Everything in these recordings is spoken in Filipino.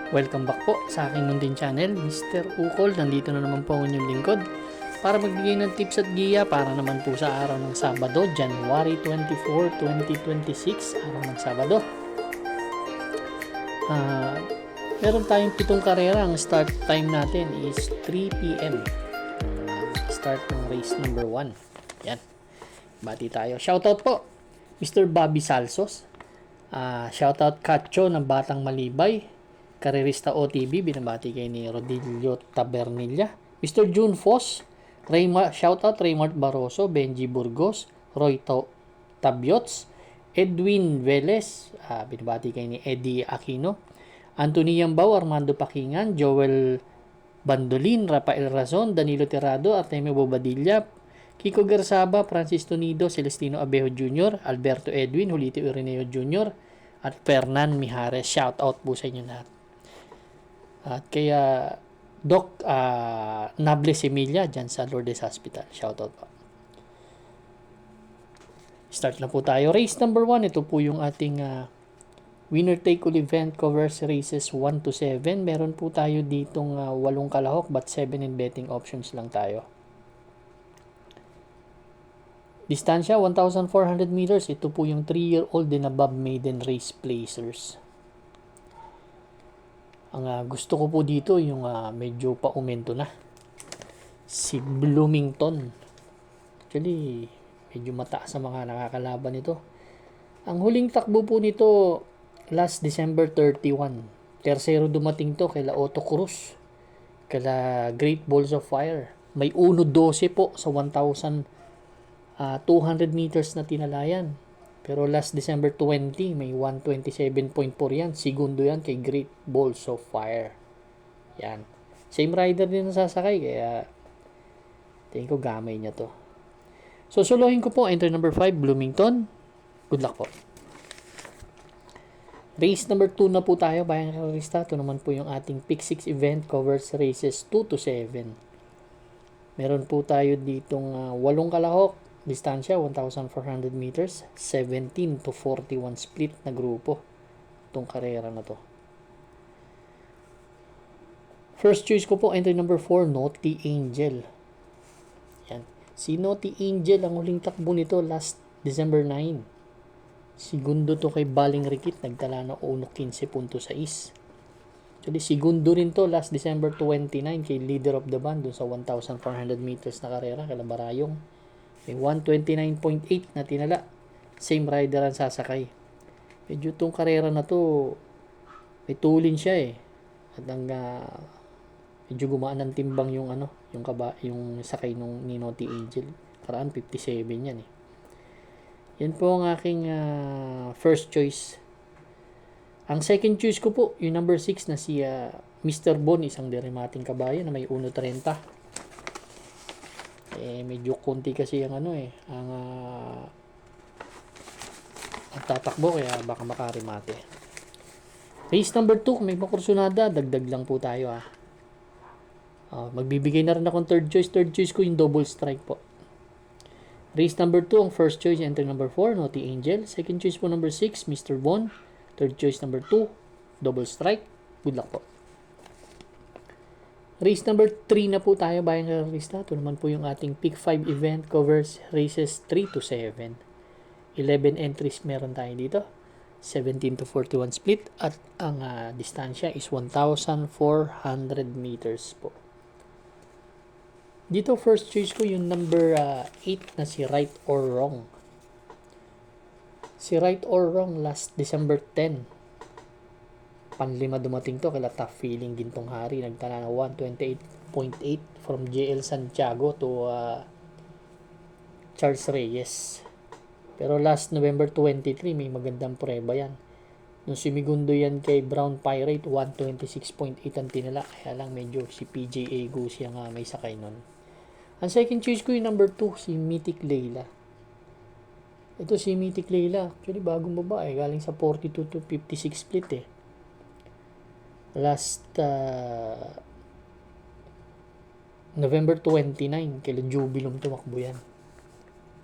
Welcome back po sa aking Mundin Channel, Mr. Ukol. Nandito na naman po ang inyong lingkod para magbigay ng tips at giya para naman po sa araw ng Sabado, January 24, 2026, araw ng Sabado. Meron tayong 7 karera. Ang start time natin is 3 p.m. Start ng race number 1. Yan. Bati tayo. Shoutout po, Mr. Bobby Salsos. Shoutout Cacho ng Batang Malibay. Karerista OTB, binabati kay ni Rodilio Tabernilla. Mr. June Foss, shoutout Raymart Barroso, Benji Burgos, Roy Tabiots, Edwin Velez, binabati kay ni Eddie Aquino, Anthony Yambao, Armando Pakingan, Joel Bandolin, Rafael Razon, Danilo Tirado, Artemio Bobadilla, Kiko Garzaba, Francis Tonido, Celestino Abejo Jr., Alberto Edwin, Julito Ireneo Jr., at Fernan Mijares. Shoutout po sa inyo lahat. At kaya Doc Nables Emilia dyan sa Lourdes Hospital. Shoutout po. Start na po tayo. Race number 1. Ito po yung ating winner take all event, covers races 1 to 7. Meron po tayo ditong 8 kalahok but 7 in betting options lang tayo. Distansya 1,400 meters. Ito po yung 3-year-old and above maiden race placers. Ang gusto ko po dito yung medyo paumento na. Si Bloomington. Actually, medyo mataas sa mga nakakalaban nito. Ang huling takbo po nito last December 31. Tercero dumating to kaila Otto Cruz. Kaila Great Balls of Fire. May 1.12 po sa 1,200 meters na tinalayan. Pero last December 20, may 127.4 yan. Segundo yan kay Great Balls of Fire. Yan. Same rider din ang sasakay. Kaya, tingin ko gamay niya to. So, suluhin ko po. Entry number 5, Bloomington. Good luck po. Race number 2 na po tayo. Bayang Karista. Ito naman po yung ating Pick 6 event. Covers races 2 to 7. Meron po tayo ditong 8 kalahok. Distansya 1,400 meters, 17 to 41 split na grupo itong karera na to. First choice ko po, entry number 4, Naughty Angel. Yan. Si Naughty Angel, ang huling takbo nito last December 9. Segundo to kay Baling Rikit, nagtala na 1.15.6. Actually, segundo rin to last December 29 kay Leader of the Band dun sa 1,400 meters na karera, kay Barayong. May 129.8 na tinala. Same rider ang sasakay. Medyo itong karera na to, may tulin siya eh. At ang medyo gumaan ng timbang yung yung sakay nung ni Naughty Angel. Karaan 57 yan eh. Yan po ang aking first choice. Ang second choice ko po, yung number 6 na si Mr. Bon, isang derimating kabayo na may 1.30. Medyo konti kasi ang ang tatakbo kaya baka makarimate. Race number 2, may makursunada, dagdag lang po tayo magbibigay na rin akong third choice ko yung double strike po. Race number 2, ang first choice entry number 4, Naughty Angel. Second choice po number 6, Mr. Bon. Third choice number 2, double strike. Good luck po. Race number 3 na po tayo, bayang karista. Ito naman po yung ating Pick 5 event, covers races 3 to 7. 11 entries meron tayo dito. 17 to 41 split. At ang distansya is 1,400 meters po. Dito first choice ko yung number 8 na si Right or Wrong. Si Right or Wrong last December 10. Panlima dumating to kala Tough Feeling Gintong Hari, nagtala na 128.8 from JL Santiago to Charles Reyes. Pero last November 23 may magandang prueba yan. Nung sumigundo yan kay Brown Pirate, 126.8 ang tinala. Kaya lang medyo si PJA Goose yung may sakay nun. Ang second choice ko yung number 2, si Mythic Layla. Ito si Mythic Layla, actually bagong babae, galing sa 42 to 56 split eh. Last November 29, kailan Jubilum tumakbo yan.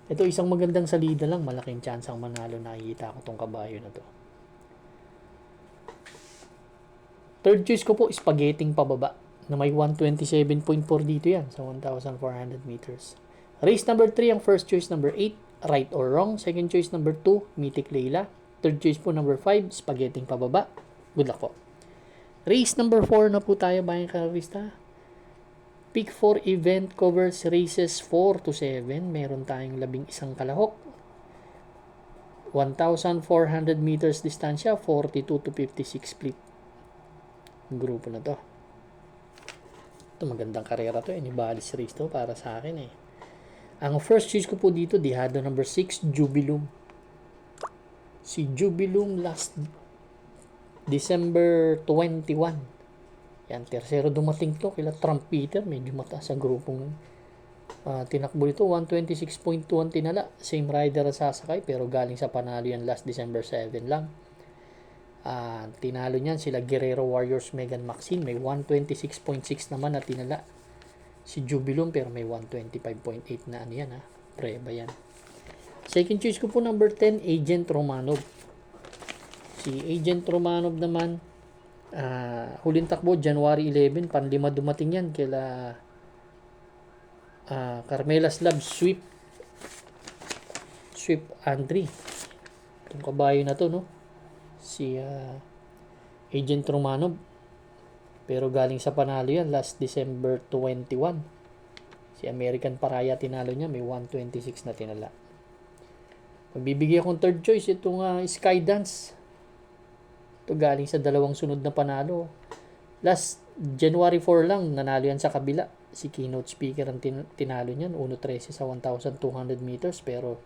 Ito isang magandang salida lang, malaking chance ang manalo, nakikita ko tong kabayo na to. Third choice ko po, spaghetti pababa na may 127.4 dito yan sa 1,400 meters. Race number 3, ang first choice number 8, right or wrong. Second choice number 2, Mythic Leila. Third choice po number 5, spaghetti pababa. Good luck po. Race number 4 na po tayo, bayang kararista. Pick 4 event covers races 4 to 7. Meron tayong 11 kalahok. 1,400 meters distansya, 42 to 56 split. Grupo na to. Ito magandang karera to. Inibalis race to para sa akin eh. Ang first choice ko po dito, dihado number 6, Jubilum. Si Jubilum last December 21. Yan, tersero dumating to kila Trumpeter. Medyo mataas sa grupong tinakbo ito. 126.2 ang tinala. Same rider ang sasakay pero galing sa panalo yan last December 7 lang. Tinalo niyan sila Guerrero Warriors Megan Maxine. May 126.6 naman na tinala si Jubilum pero may 125.8 na ano yan ha. Preba yan. Second choice ko po number 10, Agent Romanov. Si Agent Romanov naman huling takbo January 11, panlima dumating yan kila Carmela Slab Sweep Andre. Itong kabayo na to, no? Si Agent Romanov. Pero galing sa panalo yan last December 21. Si American Paraya tinalo niya, may 126 na tinala. Magbibigay akong third choice, itong Skydance. Ito galing sa dalawang sunod na panalo. Last January 4 lang, nanalo yan sa kabila. Si keynote speaker ang tinalo niyan, 1.13 sa 1,200 meters. Pero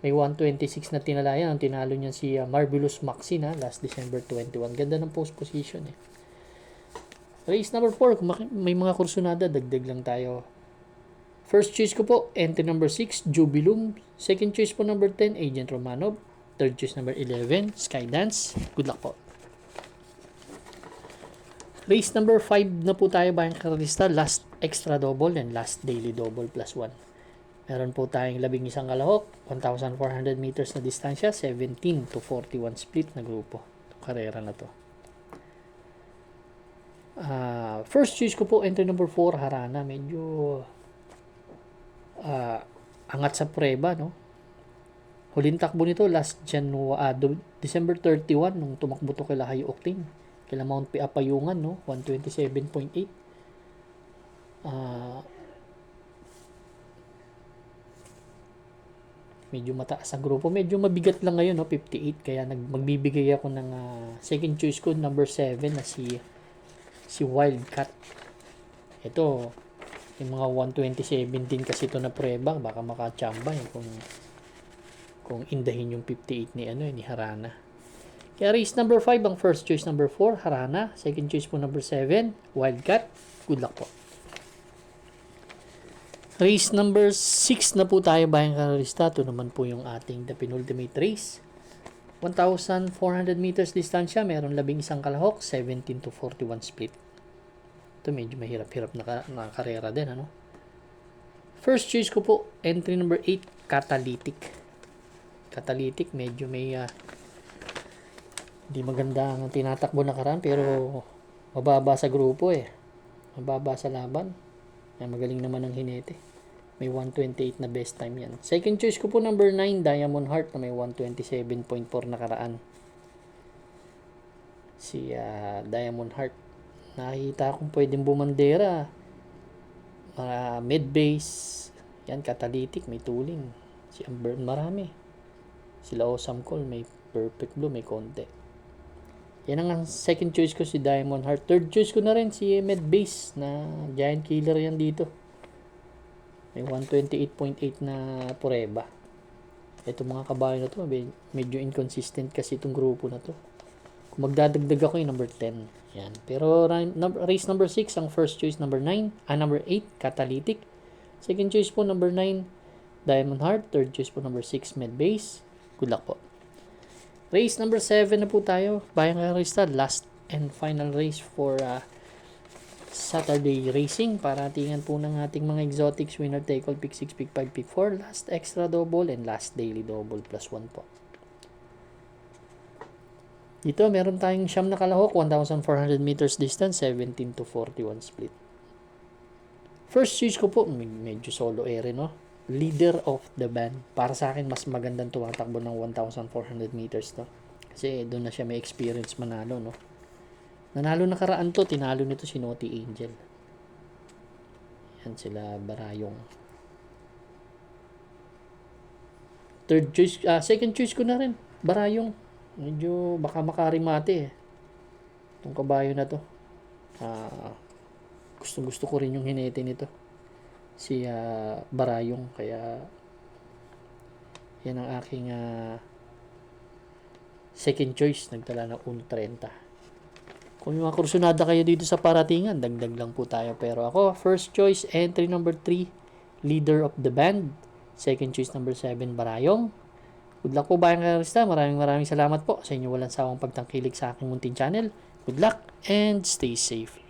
may 126 na tinala yan. Ang tinalo niyan si Marvelous Maxine last December 21. Ganda ng post position eh. Race number 4, kung may mga kursunada, dagdag lang tayo. First choice ko po, entry number 6, Jubilum. Second choice po number 10, Agent Romanov. Third choice number 11, Skydance. Good luck po. Race number 5 na po tayo, bayang karalista. Last extra double and last daily double plus 1. Meron po tayong 11 kalahok, 1,400 meters na distansya, 17 to 41 split na grupo. Karera na to. First choice ko po, entry number 4, Harana. Medyo angat sa preba, no? Huling takbo nito last December 31 nung tumakbo to kila High Octane, kila Mount Piapayungan, no? 127.8. Medyo mataas ang grupo, medyo mabigat lang ngayon, no? 58, kaya magbibigay ako ng second choice ko number 7 na si Wildcat. Ito yung mga 127 din kasi ito na preba, baka makachamba kung indahin yung 58 ni Harana. Kaya race number 5 ang first choice number 4, Harana. Second choice po number 7, Wildcat. Good luck po. Race number 6 na po tayo, bayang karalista. Ito naman po yung ating the penultimate race. 1,400 meters distansya, meron 11 kalahok, 17 to 41 split. Ito medyo mahirap-hirap na karera din, ano? First choice ko po, entry number 8, Catalytic. Catalytic, medyo may hindi maganda ang tinatakbo na karaan, pero mababa sa grupo eh. Mababa sa laban. Ay, magaling naman ang hinete. May 128 na best time yan. Second choice ko po number 9, Diamond Heart, na may 127.4 na karaan. Si Diamond Heart. Nakikita kong pwedeng bumandera. Mid-base. Yan, Catalytic, may tuling. Si Amber, marami. Sila Awesome Call, may Perfect Blue, may konti. Yan ang second choice ko, si Diamond Heart. Third choice ko na rin si Mid-base na Giant Killer yan dito. May 128.8 na pureba. Ito mga kabayo na to, medyo inconsistent kasi itong grupo na to. Kung magdadagdag ako yung number 10. Yan. Pero race number 6, ang first choice number 9, number 8, Catalytic. Second choice po number 9, Diamond Heart. Third choice po number 6, Mid-base. Good luck po. Race number 7 na po tayo. Bayang karalista, last and final race for Saturday racing. Paratingan po ng ating mga exotics, winner take all, pick 6, pick 5, pick 4, last extra double and last daily double plus 1 po. Dito, meron tayong siyam na kalahok, 1,400 meters distance, 17 to 41 split. First choice ko po, medyo solo ere, no? Leader of the band. Para sa akin, mas magandang tumatakbo ng 1,400 meters to. Kasi doon na siya may experience manalo, no? Nanalo nakaraan to, tinalo nito si Naughty Angel. Yan sila Barayong. Second choice ko na rin, Barayong. Medyo baka makarimate eh. Itong kabayo na to. Gusto ko rin yung hinete nito. Si Barayong. Kaya yan ang aking second choice. Nagtala ng 1.30. Kung yung mga kursunada kayo dito sa paratingan, dagdag lang po tayo. Pero ako, first choice, entry number 3, leader of the band. Second choice number 7, Barayong. Good luck po bayang karista. Maraming salamat po sa inyo walang sawang pagtangkilik sa aking munting channel. Good luck and stay safe.